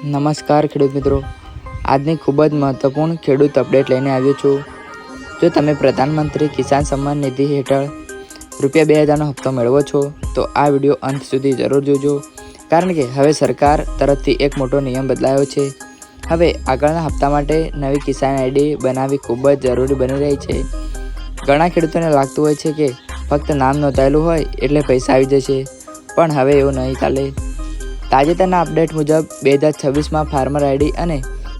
નમસ્કાર ખેડૂત મિત્રો, આજની ખૂબ જ મહત્વપૂર્ણ ખેડૂત અપડેટ લઈને આવ્યો છું। જો તમે પ્રધાનમંત્રી કિસાન સન્માન નિધિ હેઠળ ₹2000નો હપ્તો મેળવો છો તો આ વિડીયો અંત સુધી જરૂર જોજો, કારણ કે હવે સરકાર તરફથી એક મોટો નિયમ બદલાયો છે। હવે આગળના હપ્તા માટે નવી કિસાન આઈડી બનાવવી ખૂબ જ જરૂરી બની રહી છે। ઘણા ખેડૂતોને લાગતું હોય છે કે ફક્ત નામ નોંધાયેલું હોય એટલે પૈસા આવી જશે, પણ હવે એવું નહીં ચાલે। તાજેતરના અપડેટ મુજબ 2026માં ફાર્મર આઈડી અને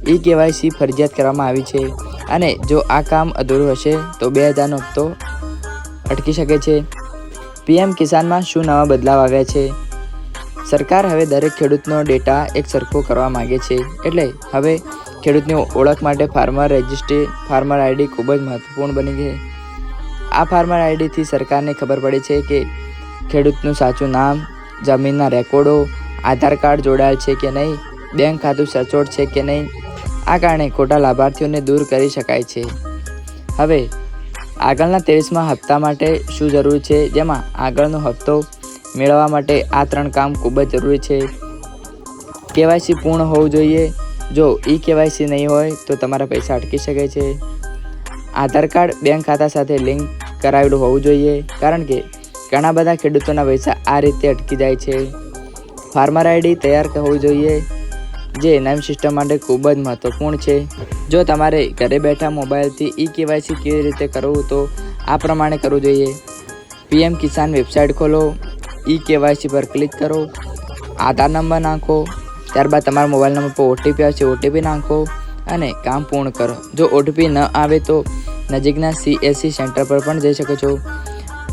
ઈ-કેવાયસી ફરજિયાત કરવામાં આવી છે, અને જો આ કામ અધૂરું હશે તો 2000નો હપ્તો અટકી શકે છે। પીએમ કિસાનમાં શું નવા બદલાવ આવ્યા છે? સરકાર હવે દરેક ખેડૂતનો ડેટા એક સરખો કરવા માગે છે, એટલે હવે ખેડૂતની ઓળખ માટે ફાર્મર રજિસ્ટ્રી ફાર્મર આઈડી ખૂબ જ મહત્વપૂર્ણ બની છે। આ ફાર્મર આઈડીથી સરકારને ખબર પડે છે કે ખેડૂતનું સાચું નામ, જમીનના રેકોર્ડો, આધાર કાર્ડ જોડાયેલ છે કે નહીં, બેંક ખાતું સચોટ છે કે નહીં। આ કારણે ખોટા લાભાર્થીઓને દૂર કરી શકાય છે। હવે આગળના 23મા હપ્તા માટે શું જરૂરી છે, જેમાં આગળનો હપ્તો મેળવવા માટે આ 3 કામ ખૂબ જ જરૂરી છે। કેવાયસી પૂર્ણ હોવું જોઈએ। જો ઈ-કેવાયસી નહીં હોય તો તમારા પૈસા અટકી શકે છે। આધાર કાર્ડ બેંક ખાતા સાથે લિંક કરાવેલું હોવું જોઈએ, કારણ કે ઘણા બધા ખેડૂતોના પૈસા આ રીતે અટકી જાય છે। ફાર્મર આઈડી તૈયાર હોવી જોઈએ, જે નવી સિસ્ટમ માટે ખૂબ જ મહત્વપૂર્ણ છે। જો તમારે ઘરે બેઠા મોબાઈલથી ઈ-કેવાયસી કેવી રીતે કરવું તો આ પ્રમાણે કરવું જોઈએ। પીએમ કિસાન વેબસાઇટ ખોલો, ઈ-કેવાયસી પર ક્લિક કરો, આધાર નંબર નાખો, ત્યારબાદ તમારા મોબાઈલ નંબર પર ઓટીપી આવશે, ઓટીપી નાખો અને કામ પૂર્ણ કરો। જો ઓટીપી ન આવે તો નજીકના CSC સેન્ટર પર પણ જઈ શકો છો।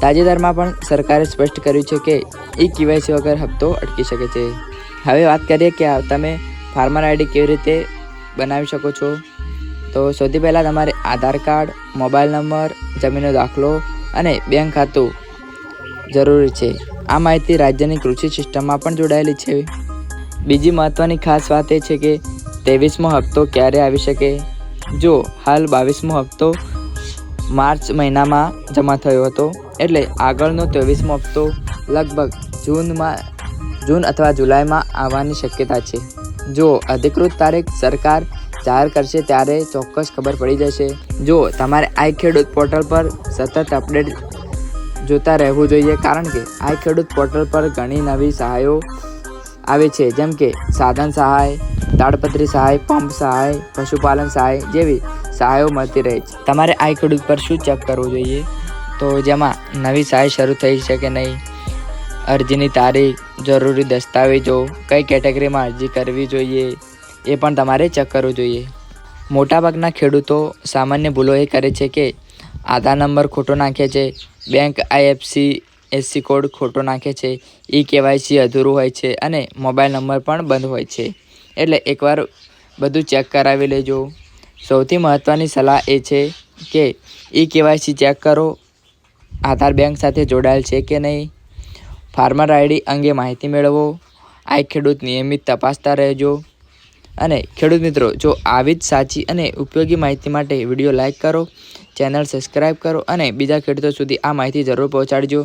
તાજેતરમાં પણ સરકારે સ્પષ્ટ કર્યું છે કે ઈ-કેવાયસી વગર હપ્તો અટકી શકે છે। હવે વાત કરીએ કે તમે ફાર્મર આઈડી કેવી રીતે બનાવી શકો છો। તો સૌથી પહેલાં તમારે આધાર કાર્ડ, મોબાઈલ નંબર, જમીનનો દાખલો અને બેંક ખાતું જરૂરી છે। આ માહિતી રાજ્યની કૃષિ સિસ્ટમમાં પણ જોડાયેલી છે। બીજી મહત્ત્વની ખાસ વાત એ છે કે 23મો હપ્તો ક્યારે આવી શકે। જો હાલ 22મો હપ્તો માર્ચ મહિનામાં જમા થયો હતો, એટલે આગળનો 23મો હપ્તો લગભગ જૂન અથવા જુલાઈમાં આવવાની શક્યતા છે। જો અધિકૃત તારીખ સરકાર જાહેર કરશે ત્યારે ચોક્કસ ખબર પડી જશે। જો તમારે આઈ ખેડૂત પોર્ટલ પર સતત અપડેટ જોતા રહેવું જોઈએ, કારણ કે આઈ ખેડૂત પોર્ટલ પર ઘણી નવી સહાયો આવે છે, જેમ કે સાધન સહાય, તાડપત્રી સહાય, પંપ સહાય, પશુપાલન સહાય જેવી સહાયો મળતી રહે છે। તમારે આઈ ખેડૂત પર શું ચેક કરવું જોઈએ, તો જેમાં નવી સહાય શરૂ થઈ છે કે નહીં, અરજીની તારીખ, જરૂરી દસ્તાવેજો, કઈ કેટેગરીમાં અરજી કરવી જોઈએ એ પણ તમારે ચેક કરવું જોઈએ। મોટાભાગના ખેડૂતો સામાન્ય ભૂલો એ કરે છે કે આધાર નંબર ખોટો નાખે છે, બેંક IFSC કોડ ખોટો નાખે છે, ઈ-કેવાયસી અધૂરું હોય છે અને મોબાઈલ નંબર પણ બંધ હોય છે। એટલે એકવાર બધું ચેક કરાવી લેજો। સૌથી મહત્ત્વની સલાહ એ છે કે ઈ-કેવાયસી ચેક કરો, આધાર બેંક સાથે જોડાયેલ છે કે નહીં, ફાર્મર આઈડી અંગે માહિતી મેળવો, આઈ ખેડૂત નિયમિત તપાસતા રહેજો। અને ખેડૂત મિત્રો, જો આવી જ સાચી અને ઉપયોગી માહિતી માટે વિડીયો લાઇક કરો, ચેનલ સબસ્ક્રાઈબ કરો અને બીજા ખેડૂતો સુધી આ માહિતી જરૂર પહોંચાડજો।